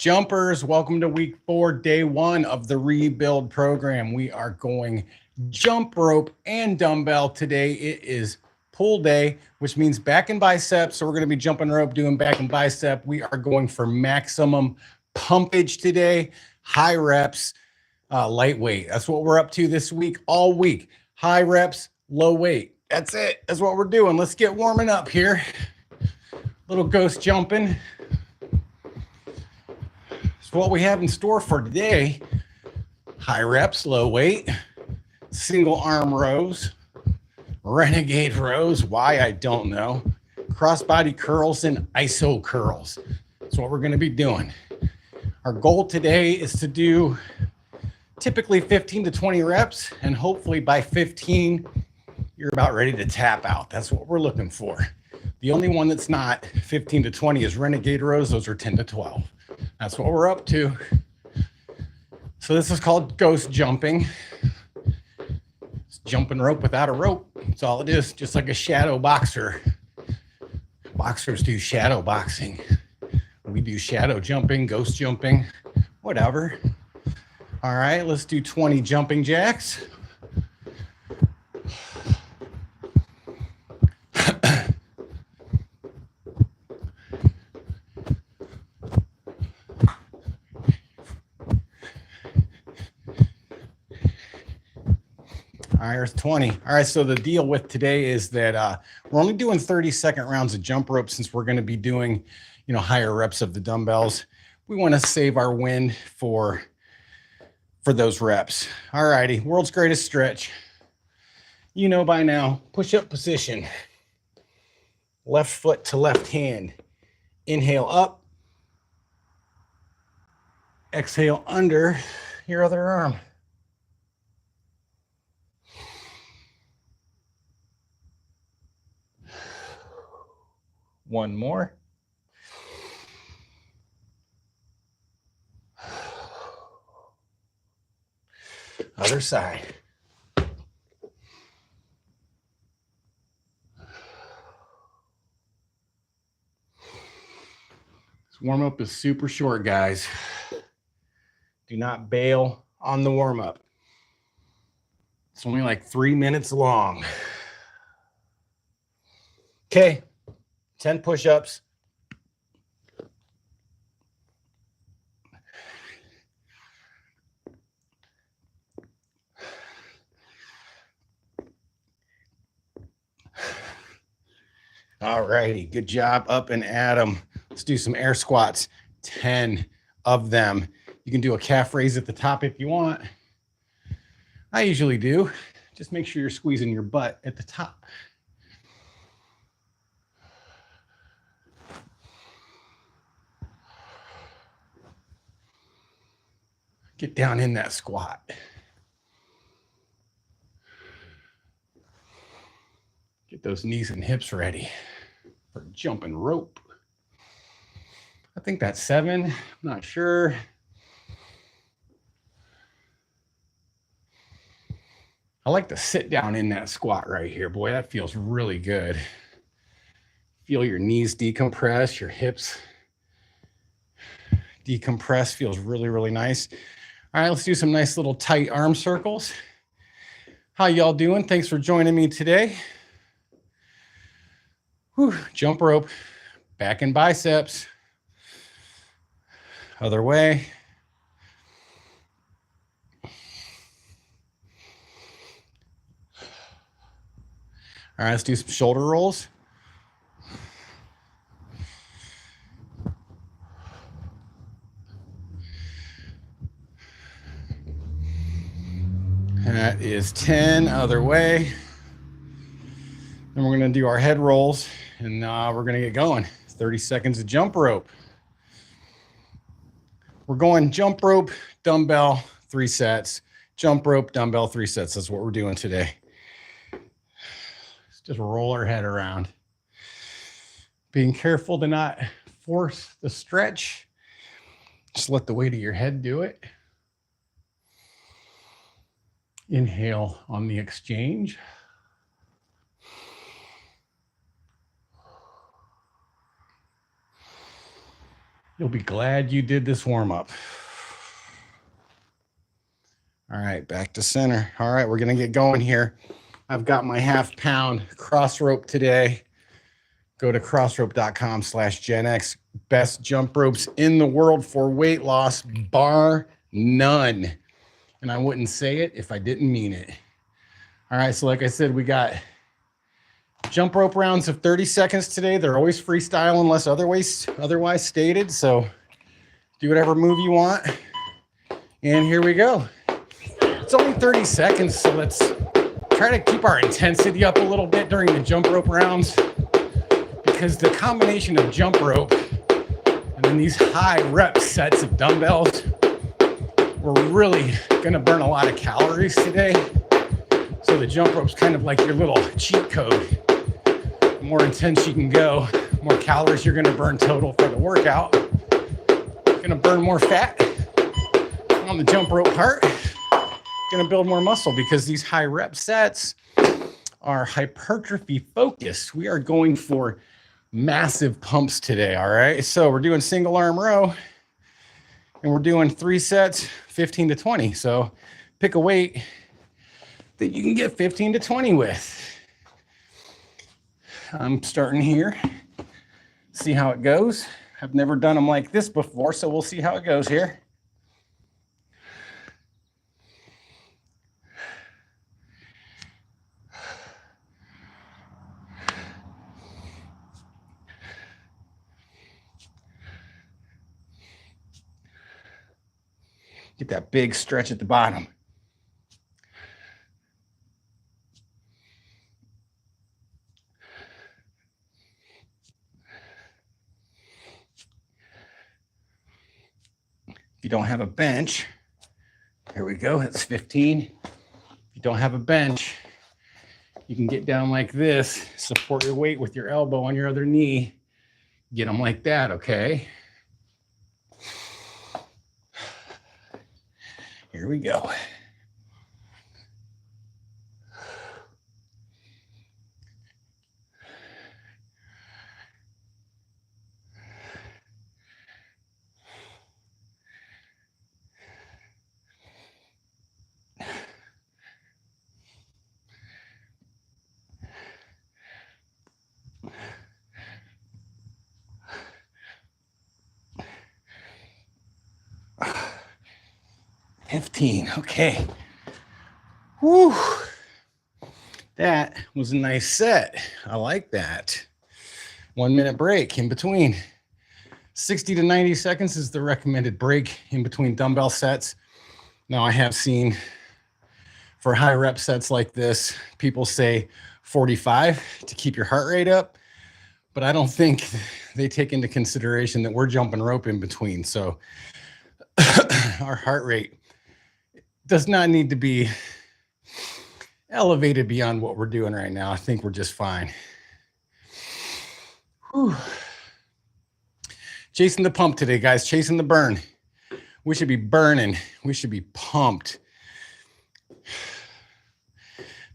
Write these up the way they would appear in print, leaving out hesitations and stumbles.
Jumpers, welcome to week 4, day 1 of the rebuild program. We are going jump rope and dumbbell today. It is pull day, which means back and bicep. So we're going to be jumping rope, doing back and bicep. We are going for maximum pumpage today, high reps, lightweight. That's what we're up to this week, all week. High reps, low weight. That's it. That's what we're doing. Let's get warming up here. Little ghost jumping. So what we have in store for today: high reps, low weight, single arm rows, renegade rows. Why, I don't know. Crossbody curls and iso curls. That's what we're going to be doing. Our goal today is to do typically 15 to 20 reps, and hopefully by 15, you're about ready to tap out. That's what we're looking for. The only one that's not 15 to 20 is renegade rows. Those are 10 to 12. That's what we're up to. So this is called ghost jumping. It's jumping rope without a rope. That's all it is, just like a shadow boxer. Boxers do shadow boxing. We do shadow jumping, ghost jumping, whatever. All right, let's do 20 jumping jacks. All right, there's 20. All right, so the deal with today is that we're only doing 30-second rounds of jump rope since we're going to be doing, higher reps of the dumbbells. We want to save our wind for those reps. All righty, world's greatest stretch. You know by now, push-up position. Left foot to left hand. Inhale up. Exhale under your other arm. One more. Other side. This warm up is super short, guys. Do not bail on the warm up. It's only like 3 minutes long. Okay. 10 push-ups. All righty, good job, up and at 'em. Let's do some air squats, 10 of them. You can do a calf raise at the top if you want. I usually do. Just make sure you're squeezing your butt at the top. Get down in that squat. Get those knees and hips ready for jumping rope. I think that's 7. I'm not sure. I like to sit down in that squat right here. Boy, that feels really good. Feel your knees decompress, your hips decompress. Feels really, really nice. All right, let's do some nice little tight arm circles. How y'all doing? Thanks for joining me today. Whew, jump rope, back and biceps. Other way. All right, let's do some shoulder rolls. That is 10, other way. Then we're going to do our head rolls, and we're going to get going. 30 seconds of jump rope. We're going jump rope, dumbbell, 3 sets. Jump rope, dumbbell, 3 sets. That's what we're doing today. Let's just roll our head around. Being careful to not force the stretch. Just let the weight of your head do it. Inhale on the exchange. You'll be glad you did this warm-up. All right, back to center. All right, we're gonna get going here. I've got my half-pound cross rope today. Go to crossrope.com/GenX. Best jump ropes in the world for weight loss, bar none. And I wouldn't say it if I didn't mean it. All right, so like I said, we got jump rope rounds of 30 seconds today. They're always freestyle unless otherwise stated. So do whatever move you want. And here we go. It's only 30 seconds, so let's try to keep our intensity up a little bit during the jump rope rounds, because the combination of jump rope and then these high rep sets of dumbbells, we're really gonna burn a lot of calories today. So the jump rope's kind of like your little cheat code. The more intense you can go, more calories you're gonna burn total for the workout. You're gonna burn more fat on the jump rope part. Going to build more muscle because these high rep sets are hypertrophy focused. We are going for massive pumps today. All right. So we're doing single arm row and we're doing 3 sets, 15 to 20. So pick a weight that you can get 15 to 20 with. I'm starting here. See how it goes. I've never done them like this before, so we'll see how it goes here. Get that big stretch at the bottom. If you don't have a bench, here we go, that's 15. If you don't have a bench, you can get down like this, support your weight with your elbow on your other knee, get them like that, okay? Here we go. Okay. Whew. That was a nice set. I like that. 1 minute break in between. 60 to 90 seconds is the recommended break in between dumbbell sets. Now I have seen for high rep sets like this, people say 45 to keep your heart rate up, but I don't think they take into consideration that we're jumping rope in between. So our heart rate does not need to be elevated beyond what we're doing right now. I think we're just fine. Whew. Chasing the pump today, guys. Chasing the burn. We should be burning. We should be pumped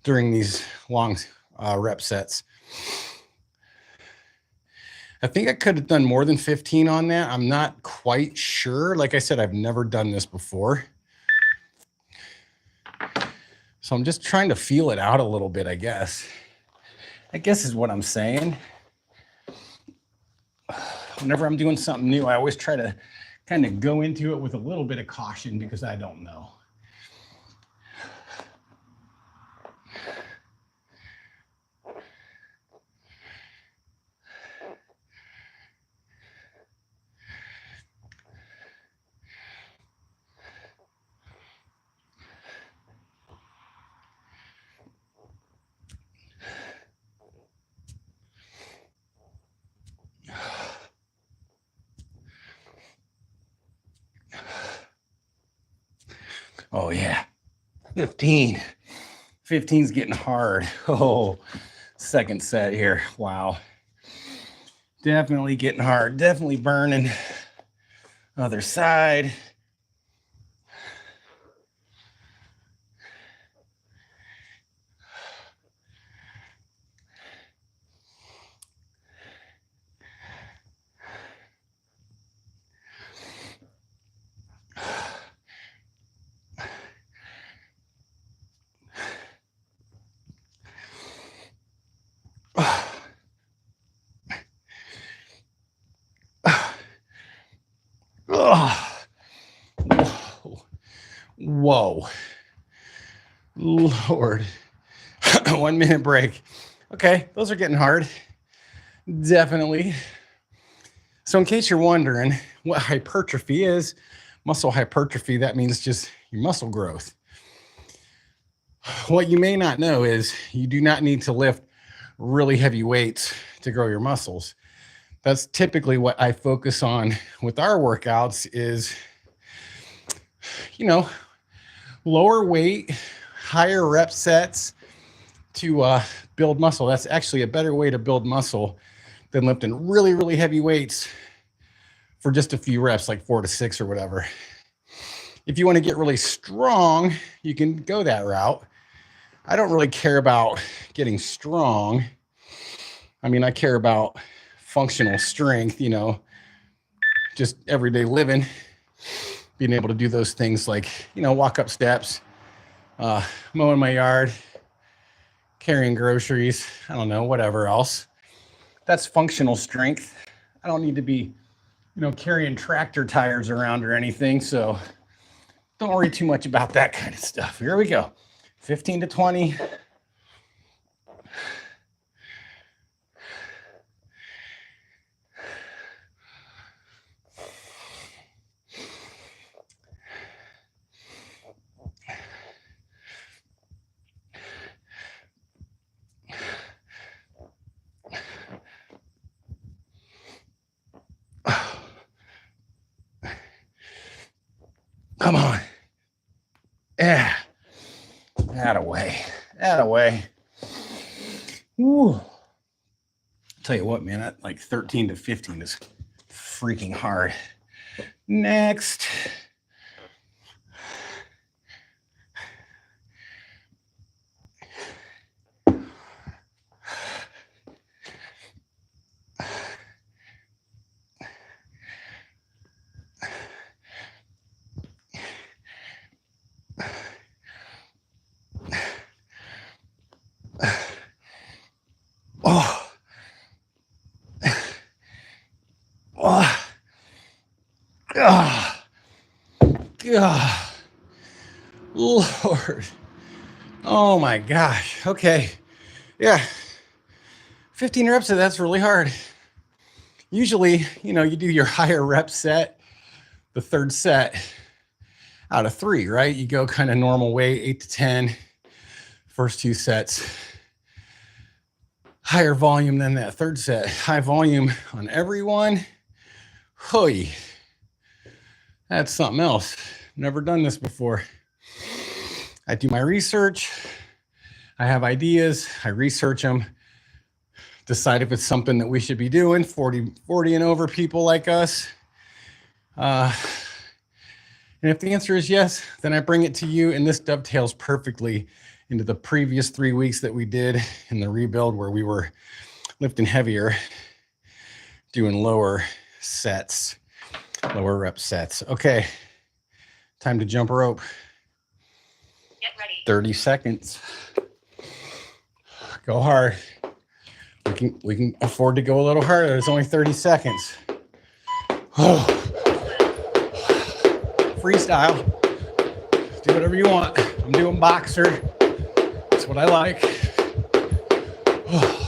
during these long rep sets. I think I could have done more than 15 on that. I'm not quite sure. Like I said, I've never done this before. So I'm just trying to feel it out a little bit, I guess. I guess is what I'm saying. Whenever I'm doing something new, I always try to kind of go into it with a little bit of caution because I don't know. Oh yeah, 15. 15's getting hard. Oh, second set here. Wow. Definitely getting hard. Definitely burning. Other side. Whoa. Lord. 1 minute break. Okay, those are getting hard. Definitely. So in case you're wondering what hypertrophy is, muscle hypertrophy, that means just your muscle growth. What you may not know is you do not need to lift really heavy weights to grow your muscles. That's typically what I focus on with our workouts is, lower weight, higher rep sets to build muscle. That's actually a better way to build muscle than lifting really, really heavy weights for just a few reps, like 4 to 6 or whatever. If you want to get really strong, you can go that route. I don't really care about getting strong. I mean, I care about functional strength, just everyday living, being able to do those things like, walk up steps, mowing my yard, carrying groceries, I don't know, whatever else. That's functional strength. I don't need to be, carrying tractor tires around or anything. So don't worry too much about that kind of stuff. Here we go. 15 to 20. Come on. Yeah. Atta-way. Woo. Tell you what, man, that like 13 to 15 is freaking hard. Next. God, Lord. Oh my gosh. Okay. Yeah. 15 reps of that's really hard. Usually, you do your higher rep set, the third set out of 3, right? You go kind of normal weight, 8 to 10, first 2 sets. Higher volume than that third set. High volume on everyone. Hoy. That's something else. Never done this before. I do my research. I have ideas. I research them. Decide if it's something that we should be doing. 40 and over people like us. And if the answer is yes, then I bring it to you. And this dovetails perfectly into the previous 3 weeks that we did in the rebuild where we were lifting heavier, doing lower sets. Lower rep sets. Okay. Time to jump rope. Get ready. 30 seconds. Go hard. We can afford to go a little harder. There's only 30 seconds. Oh. Freestyle. Do whatever you want. I'm doing boxer. That's what I like. Oh.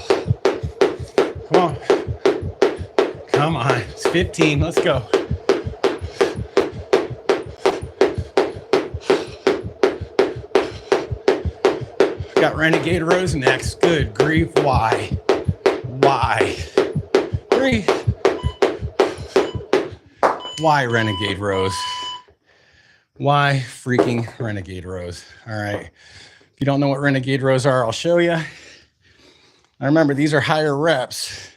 Come on. It's 15. Let's go. Got renegade rows next. Good grief. Why? 3. Why renegade rows? Why freaking renegade rows? All right. If you don't know what renegade rows are, I'll show you. I remember these are higher reps.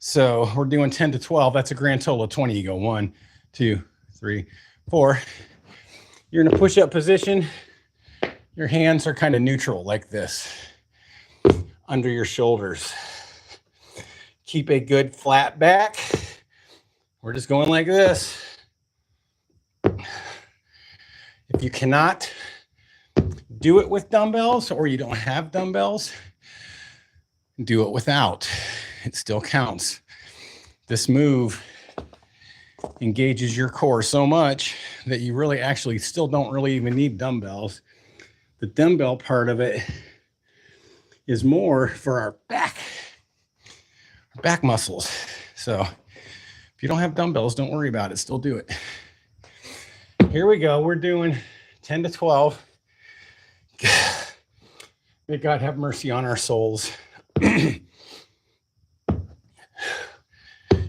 So we're doing 10 to 12. That's a grand total of 20. You go 1, 2, 3, 4. You're in a push-up position. Your hands are kind of neutral like this, under your shoulders. Keep a good flat back. We're just going like this. If you cannot do it with dumbbells or you don't have dumbbells, do it without. It still counts. This move engages your core so much that you really actually still don't really even need dumbbells. The dumbbell part of it is more for our back muscles. So if you don't have dumbbells, don't worry about it. Still do it. Here we go. We're doing 10 to 12. May God have mercy on our souls.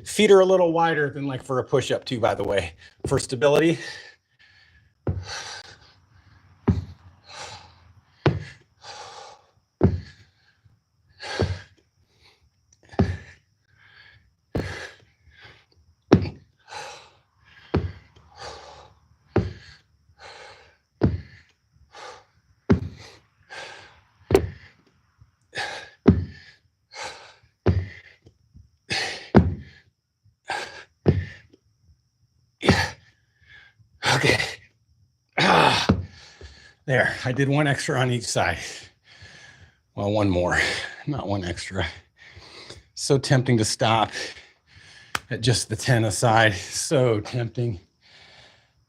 Feet are a little wider than like for a push-up too, by the way, for stability. Okay. There, I did one extra on each side. Well, one more, not one extra. So tempting to stop at just the 10 aside. So tempting.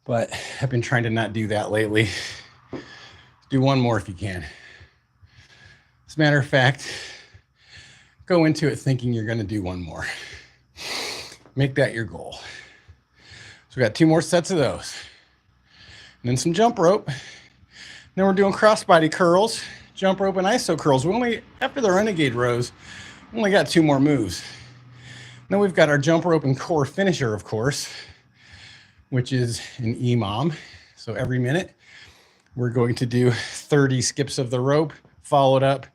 But I've been trying to not do that lately. Do one more if you can. As a matter of fact, go into it thinking you're going to do one more. Make that your goal. So we got 2 more sets of those. And then some jump rope. Then we're doing crossbody curls, jump rope, and iso curls. We only, after the renegade rows, we only got 2 more moves. Then we've got our jump rope and core finisher, of course, which is an EMOM. So every minute, we're going to do 30 skips of the rope, followed up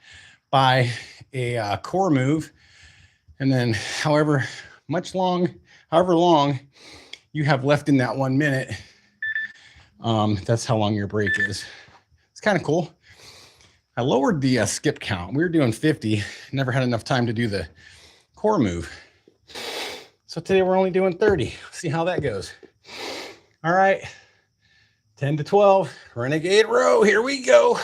by a core move. And then however long you have left in that 1 minute, that's how long your break is. It's kind of cool. I lowered the skip count. We were doing 50, never had enough time to do the core move. So today we're only doing 30. See how that goes. All right, 10 to 12, renegade row, here we go.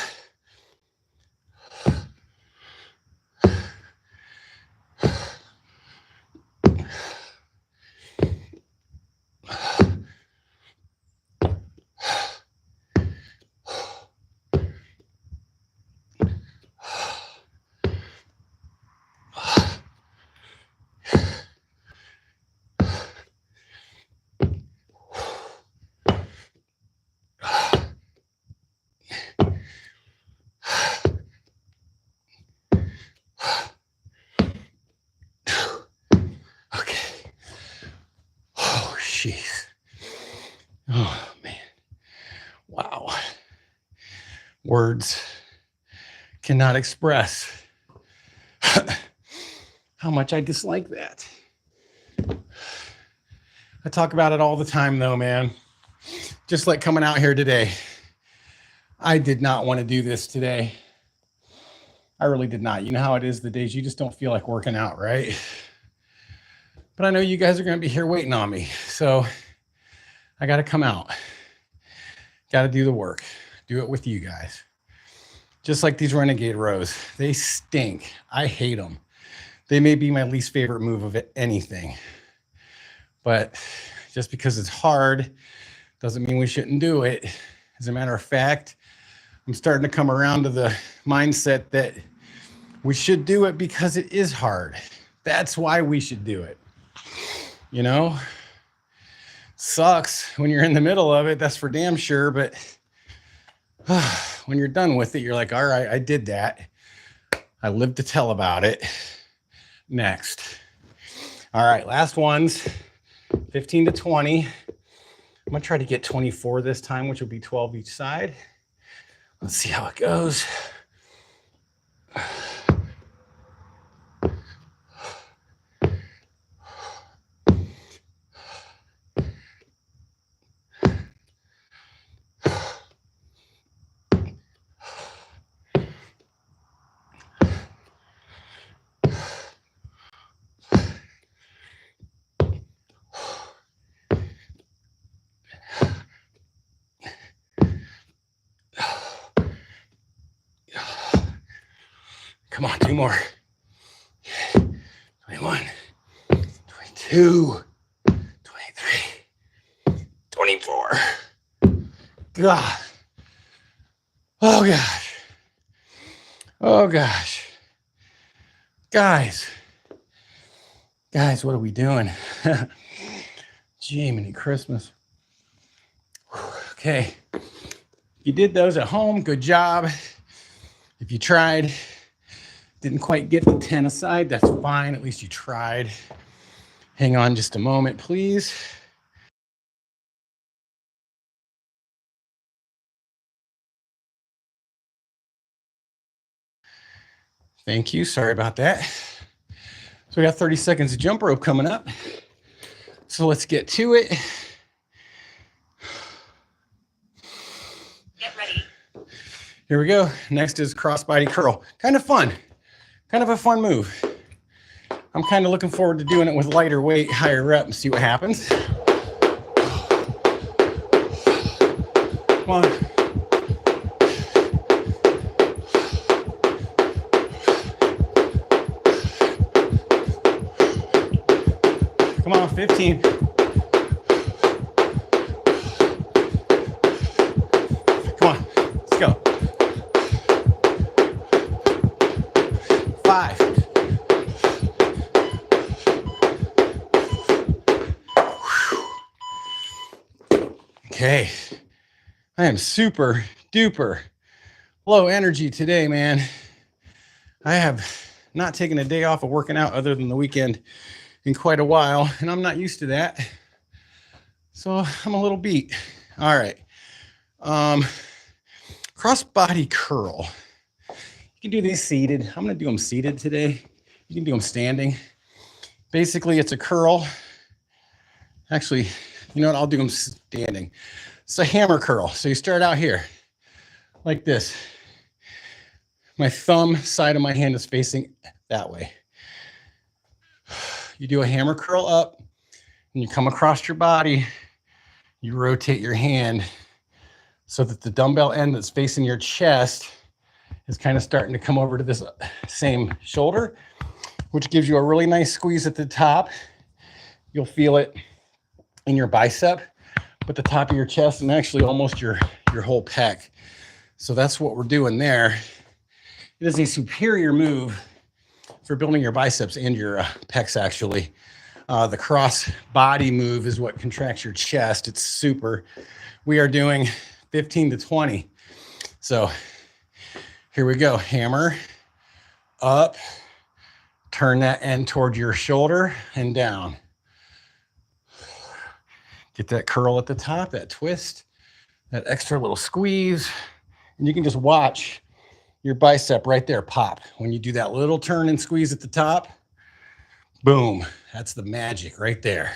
Jeez. Oh, man. Wow. Words cannot express how much I dislike that. I talk about it all the time, though, man. Just like coming out here today. I did not want to do this today. I really did not. You know how it is the days you just don't feel like working out, right? But I know you guys are going to be here waiting on me. So I got to come out. Got to do the work. Do it with you guys. Just like these renegade rows. They stink. I hate them. They may be my least favorite move of anything. But just because it's hard doesn't mean we shouldn't do it. As a matter of fact, I'm starting to come around to the mindset that we should do it because it is hard. That's why we should do it. You know, sucks when you're in the middle of it, that's for damn sure. But when you're done with it, you're like, all right, I did that. I lived to tell about it. Next. All right, last ones, 15 to 20. I'm going to try to get 24 this time, which will be 12 each side. Let's see how it goes. Come on, 2 more. 21, 22, 23, 24. God. Oh, gosh. Oh, gosh. Guys, what are we doing? Jiminy Christmas. Okay. You did those at home. Good job. If you tried, didn't quite get the 10 aside, that's fine. At least you tried. Hang on just a moment, please. Thank you. Sorry about that. So we got 30 seconds of jump rope coming up. So let's get to it. Get ready. Here we go. Next is crossbody curl. Kind of fun. Kind of a fun move. I'm kind of looking forward to doing it with lighter weight, higher rep, and see what happens. Come on. Come on, 15. Come on, let's go. 5. Okay, I am super duper low energy today, man. I have not taken a day off of working out other than the weekend in quite a while, and I'm not used to that. So I'm a little beat. All right. Cross body curl. You can do these seated. I'm going to do them seated today. You can do them standing. Basically, it's a curl. Actually, you know what? I'll do them standing. It's a hammer curl. So you start out here like this. My thumb side of my hand is facing that way. You do a hammer curl up and you come across your body. You rotate your hand so that the dumbbell end that's facing your chest is kind of starting to come over to this same shoulder, which gives you a really nice squeeze at the top. You'll feel it in your bicep, but the top of your chest and actually almost your whole pec. So that's what we're doing there. It is a superior move for building your biceps and your pecs, actually. The cross body move is what contracts your chest. It's super. We are doing 15 to 20. So here we go. Hammer up, turn that end toward your shoulder and down. Get that curl at the top, that twist, that extra little squeeze. And you can just watch your bicep right there pop. When you do that little turn and squeeze at the top, boom, that's the magic right there.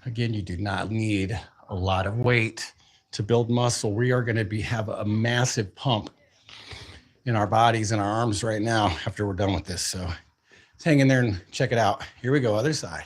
Again, you do not need a lot of weight to build muscle. We are going to have a massive pump in our bodies and our arms right now after we're done with this. So let's hang in there and check it out. Here we go, other side.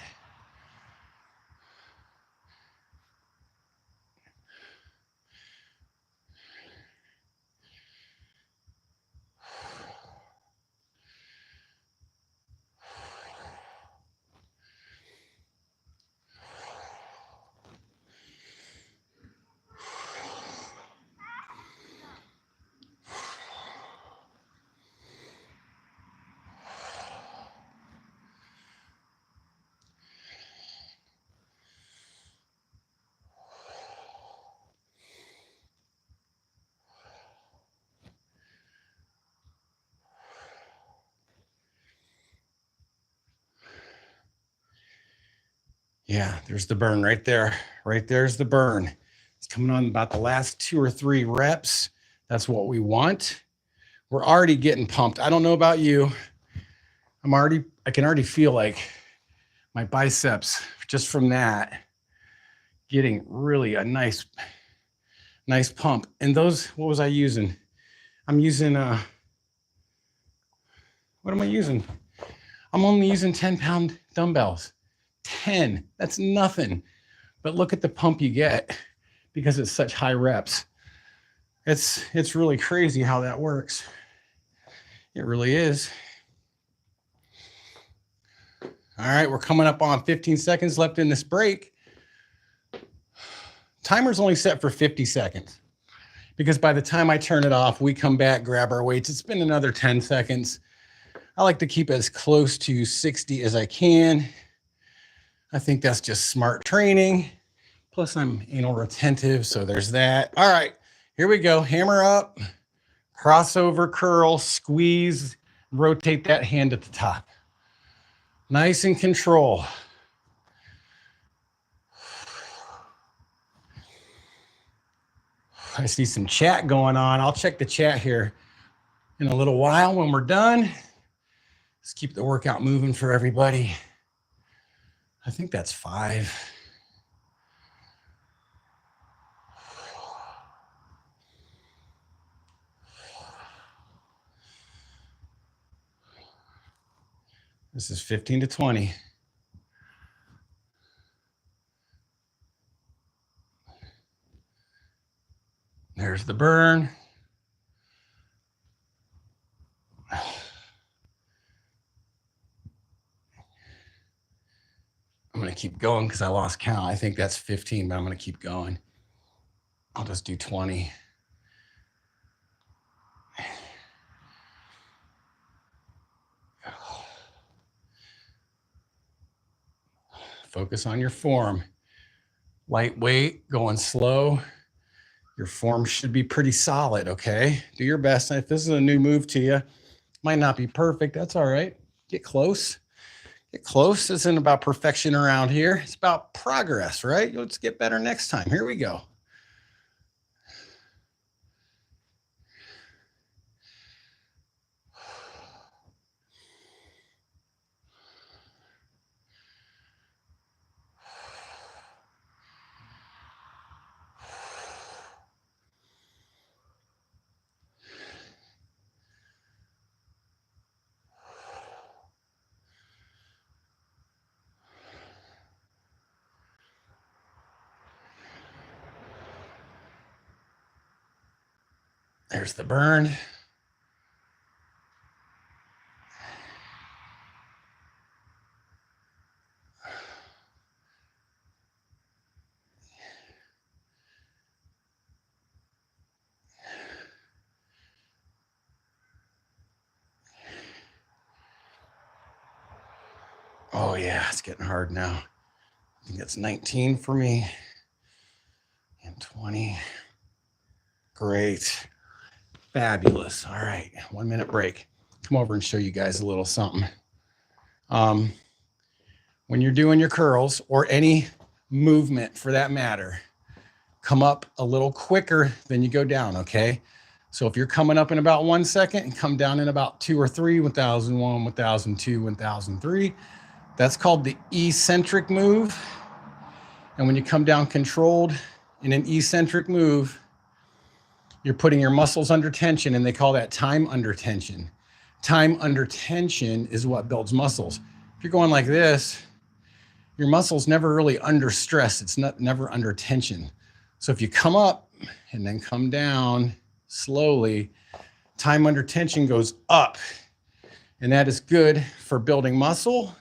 Yeah, there's the burn right there. Right there's the burn. It's coming on about the last 2 or 3 reps. That's what we want. We're already getting pumped. I don't know about you. I can already feel like my biceps just from that getting really a nice pump. And those, what was I using? I'm using, what am I using? I'm only using 10-pound dumbbells. 10, that's nothing. But look at the pump you get because it's such high reps. It's really crazy how that works. It really is. All right, we're coming up on 15 seconds left in this break. Timer's only set for 50 seconds because by the time I turn it off, we come back, grab our weights. It's been another 10 seconds. I like to keep as close to 60 as I can. I think that's just smart training. Plus I'm anal retentive, so there's that. All right, here we go. Hammer up, crossover curl, squeeze, rotate that hand at the top. Nice and control. I see some chat going on. I'll check the chat here in a little while when we're done. Let's keep the workout moving for everybody. I think that's 5. This is 15 to 20. There's the burn. I'm going to keep going because I lost count. I think that's 15, but I'm going to keep going. I'll just do 20. Focus on your form. Lightweight, going slow. Your form should be pretty solid, okay? Do your best. If this is a new move to you, might not be perfect. That's all right. Get close. Get close. This isn't about perfection around here. It's about progress, right? Let's get better next time. Here we go. There's the burn. Oh yeah, it's getting hard now. I think that's 19 for me and 20. Great. Fabulous. All right, 1 minute break. Come over and show you guys a little something. When you're doing your curls or any movement for that matter, come up a little quicker than you go down, okay? So if you're coming up in about 1 second and come down in about 2 or 3, 1001, 1002, 1003, that's called the eccentric move. And when you come down controlled in an eccentric move, you're putting your muscles under tension, and they call that time under tension. Time under tension is what builds muscles. If you're going like this, your muscle's never really under stress. It's never under tension. So if you come up and then come down slowly, time under tension goes up. And that is good for building muscle.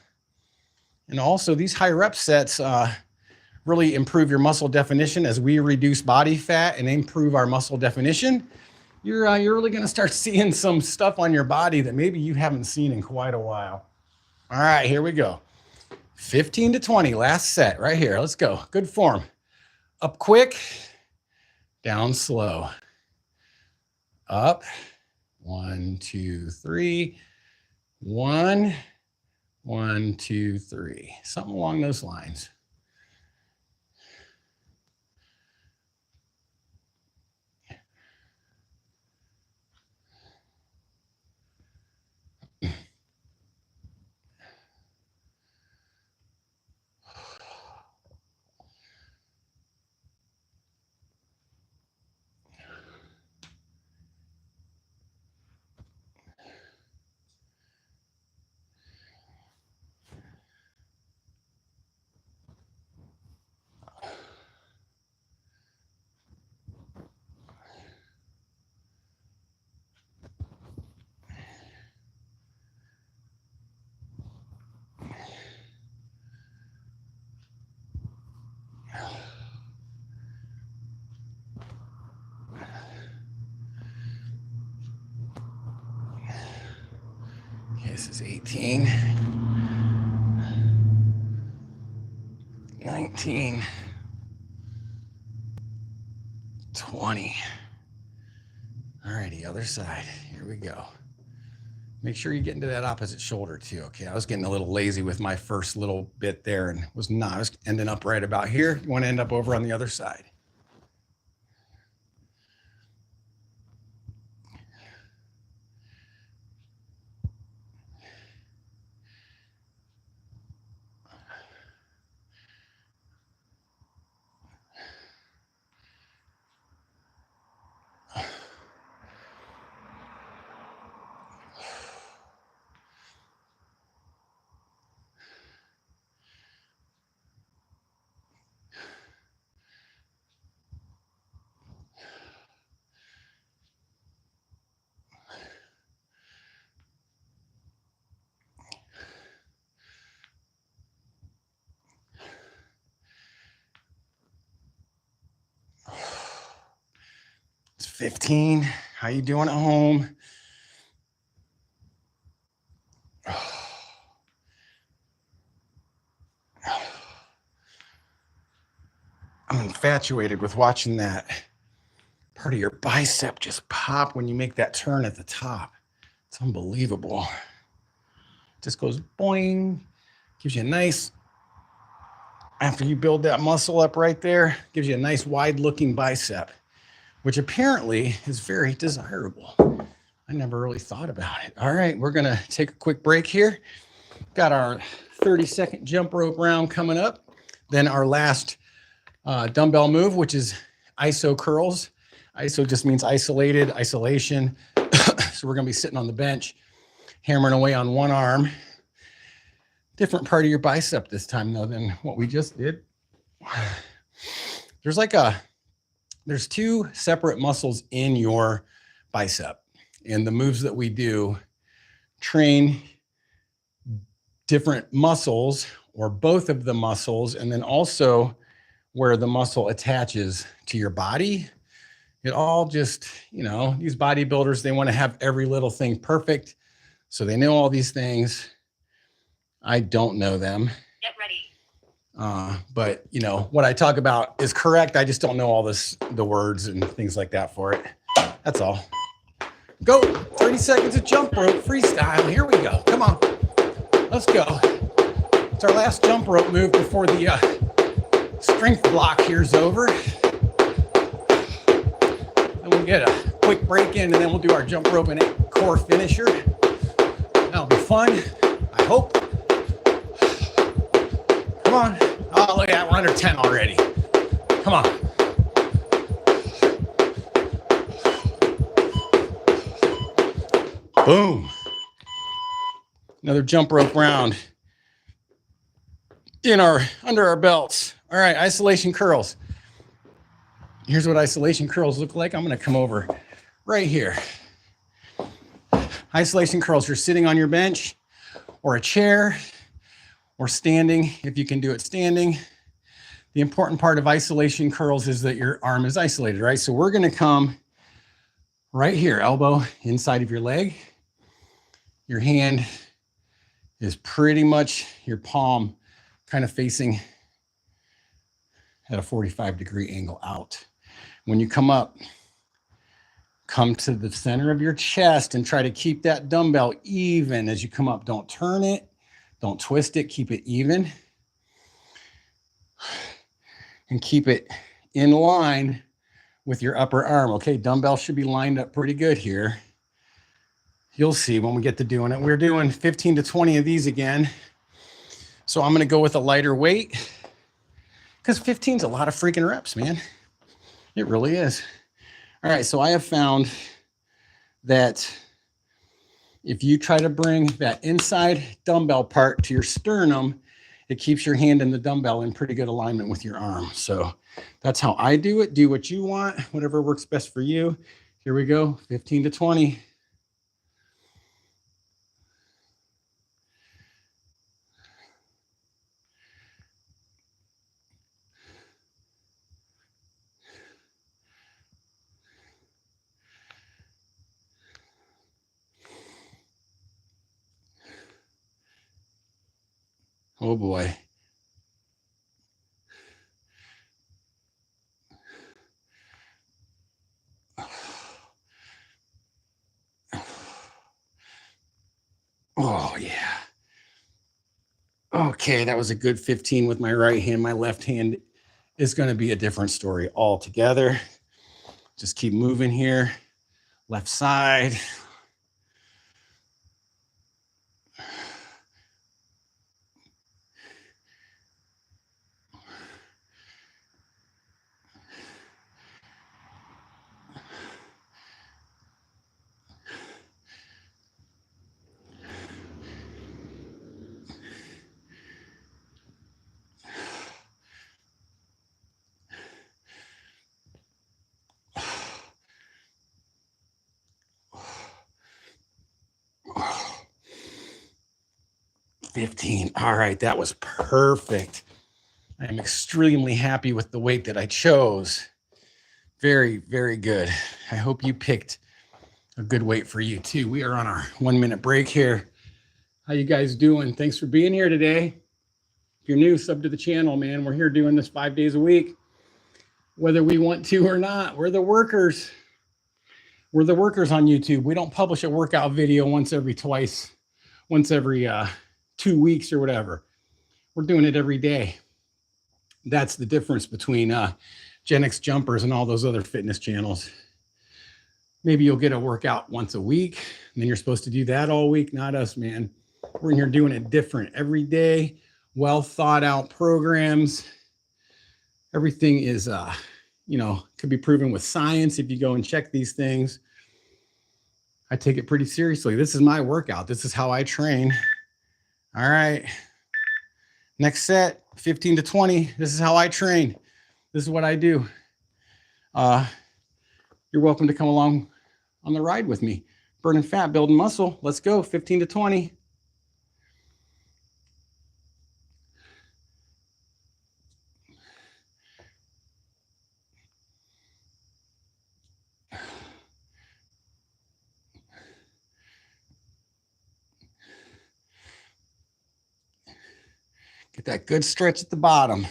And also these high rep sets really improve your muscle definition. As we reduce body fat and improve our muscle definition, you're really gonna start seeing some stuff on your body that maybe you haven't seen in quite a while. All right, here we go. 15 to 20, last set right here. Let's go. Good form. Up quick, down slow. Up, 1, 2, 3. 1, 1, 2, 3. Something along those lines. This is 18. 19. 20. Alrighty, other side. Here we go. Make sure you get into that opposite shoulder too. Okay, I was getting a little lazy with my first little bit there and I was ending up right about here. You want to end up over on the other side. It's 15. How you doing at home? I'm infatuated with watching that part of your bicep just pop when you make that turn at the top. It's unbelievable. Just goes boing, gives you a nice, after you build that muscle up right there, gives you a nice wide looking bicep, which apparently is very desirable. I never really thought about it. All right, we're gonna take a quick break here. Got our 30-second jump rope round coming up. Then our last dumbbell move, which is iso curls. Iso just means isolated, isolation. So we're gonna be sitting on the bench, hammering away on one arm. Different part of your bicep this time though than what we just did. There's two separate muscles in your bicep. And the moves that we do train different muscles or both of the muscles, and then also where the muscle attaches to your body. It all just, these bodybuilders, they want to have every little thing perfect. So they know all these things. I don't know them. Get ready. But what I talk about is correct. I just don't know all the words and things like that for it. That's all. Go. 30 seconds of jump rope freestyle. Here we go. Come on. Let's go. It's our last jump rope move before the strength block here's over. And we'll get a quick break in, and then we'll do our jump rope and core finisher. That'll be fun, I hope. Come on. Oh, look at that. We're under 10 already. Come on. Boom. Another jump rope round under our belts. All right, isolation curls. Here's what isolation curls look like. I'm going to come over right here. Isolation curls, you're sitting on your bench or a chair or standing, if you can do it standing. The important part of isolation curls is that your arm is isolated, right? So we're going to come right here, elbow inside of your leg. Your hand is pretty much your palm kind of facing at a 45-degree angle out. When you come up, come to the center of your chest and try to keep that dumbbell even as you come up. Don't turn it, don't twist it, keep it even. And keep it in line with your upper arm. Okay, dumbbell should be lined up pretty good here. You'll see when we get to doing it. We're doing 15 to 20 of these again. So I'm going to go with a lighter weight because 15 is a lot of freaking reps, man. It really is. All right, so I have found that if you try to bring that inside dumbbell part to your sternum, it keeps your hand in the dumbbell in pretty good alignment with your arm. So that's how I do it. Do what you want, whatever works best for you. Here we go, 15 to 20. Oh boy. Oh yeah. Okay, that was a good 15 with my right hand. My left hand is going to be a different story altogether. Just keep moving here. Left side. Oh, 15. All right, that was perfect. I am extremely happy with the weight that I chose. Very, very good. I hope you picked a good weight for you too. We are on our 1 minute break here. How you guys doing? Thanks for being here today. If you're new, sub to the channel, man. We're here doing this 5 days a week, whether we want to or not. We're the workers. We're the workers on YouTube. We don't publish a workout video once every 2 weeks or whatever. We're doing it every day. That's the difference between Gen X Jumpers and all those other fitness channels. Maybe you'll get a workout once a week, and then you're supposed to do that all week. Not us, man. We're in here doing it different every day. Well thought out programs. Everything is, could be proven with science if you go and check these things. I take it pretty seriously. This is my workout. This is how I train. All right. Next set, 15 to 20. This is how I train. This is what I do. You're welcome to come along on the ride with me. Burning fat, building muscle. Let's go, 15 to 20. Get that good stretch at the bottom.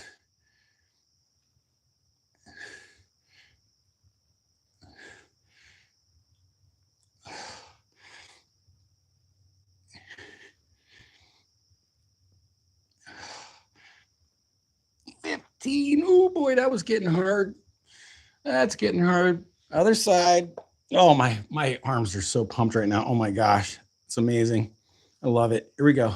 Oh boy, that was getting hard. That's getting hard. Other side. Oh, my arms are so pumped right now. Oh my gosh, it's amazing. I love it. Here we go.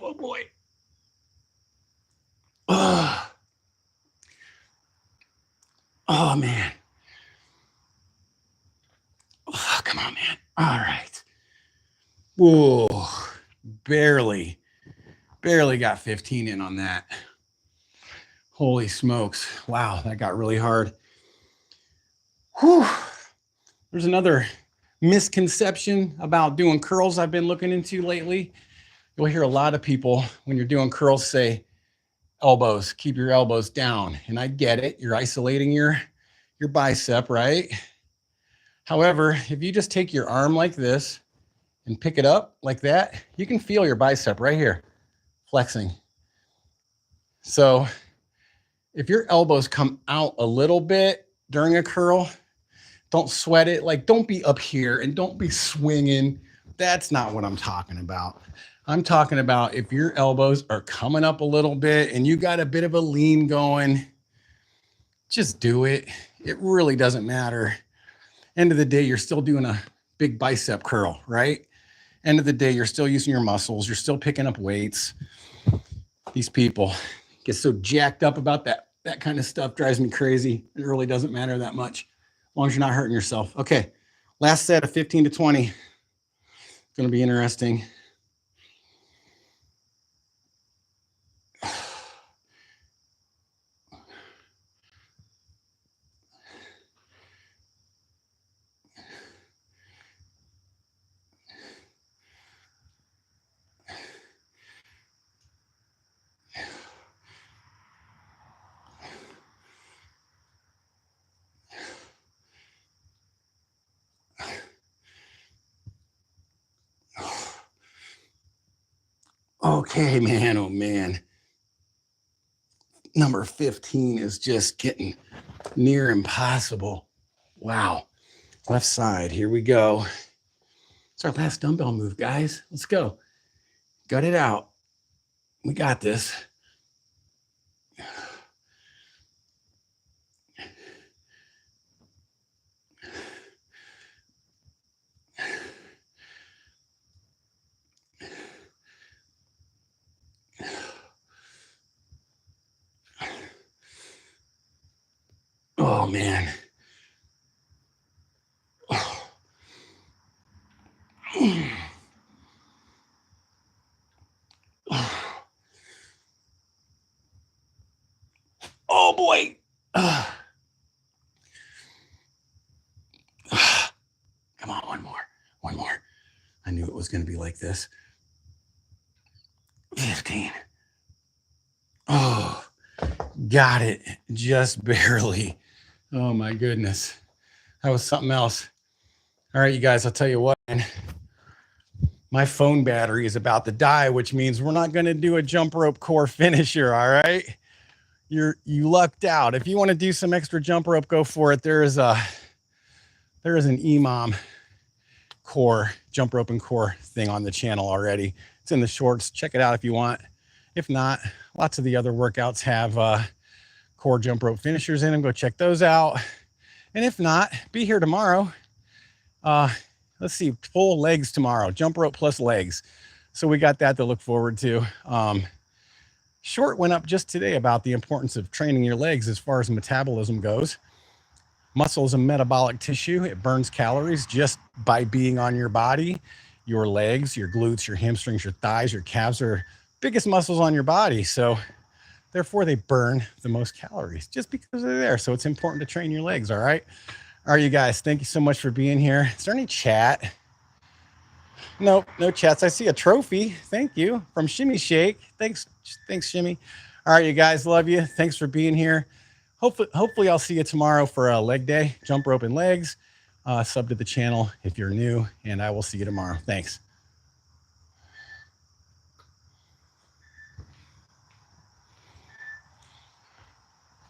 Oh boy. Oh man. Oh, come on, man. All right. Whoa. Barely got 15 in on that. Holy smokes. Wow, that got really hard. Whew. There's another misconception about doing curls I've been looking into lately. You'll hear a lot of people when you're doing curls say, elbows, keep your elbows down. And I get it. You're isolating your bicep, right? However, if you just take your arm like this and pick it up like that, you can feel your bicep right here flexing. So if your elbows come out a little bit during a curl, don't sweat it. Like, don't be up here and don't be swinging. That's not what I'm talking about. I'm talking about if your elbows are coming up a little bit and you got a bit of a lean going, just do it. It really doesn't matter. End of the day, you're still doing a big bicep curl, right? End of the day, you're still using your muscles. You're still picking up weights. These people get so jacked up about that kind of stuff. Drives me crazy. It really doesn't matter that much as long as you're not hurting yourself. Okay, last set of 15 to 20. It's going to be interesting. Okay, man. Oh, man. Number 15 is just getting near impossible. Wow. Left side. Here we go. It's our last dumbbell move, guys. Let's go. Gut it out. We got this. Oh, man. Oh, boy. Come on, one more. One more. I knew it was going to be like this. 15. Oh, got it. Just barely. Oh, my goodness. That was something else. All right, you guys, I'll tell you what. My phone battery is about to die, which means we're not going to do a jump rope core finisher. All right. You lucked out. If you want to do some extra jump rope, go for it. There is an EMOM core, jump rope and core thing on the channel already. It's in the shorts. Check it out if you want. If not, lots of the other workouts have core jump rope finishers in them. Go check those out. And if not, be here tomorrow. Let's see, full legs tomorrow, jump rope plus legs. So we got that to look forward to. Short went up just today about the importance of training your legs as far as metabolism goes. Muscle is a metabolic tissue. It burns calories just by being on your body. Your legs, your glutes, your hamstrings, your thighs, your calves are biggest muscles on your body. So therefore they burn the most calories just because they're there. So it's important to train your legs. All right. All right, you guys, thank you so much for being here. Is there any chat? Nope, no chats. I see a trophy. Thank you from Shimmy Shake. Thanks, Shimmy. All right, you guys, love you. Thanks for being here. Hopefully I'll see you tomorrow for a leg day, jump rope and legs. Sub to the channel if you're new, and I will see you tomorrow. Thanks.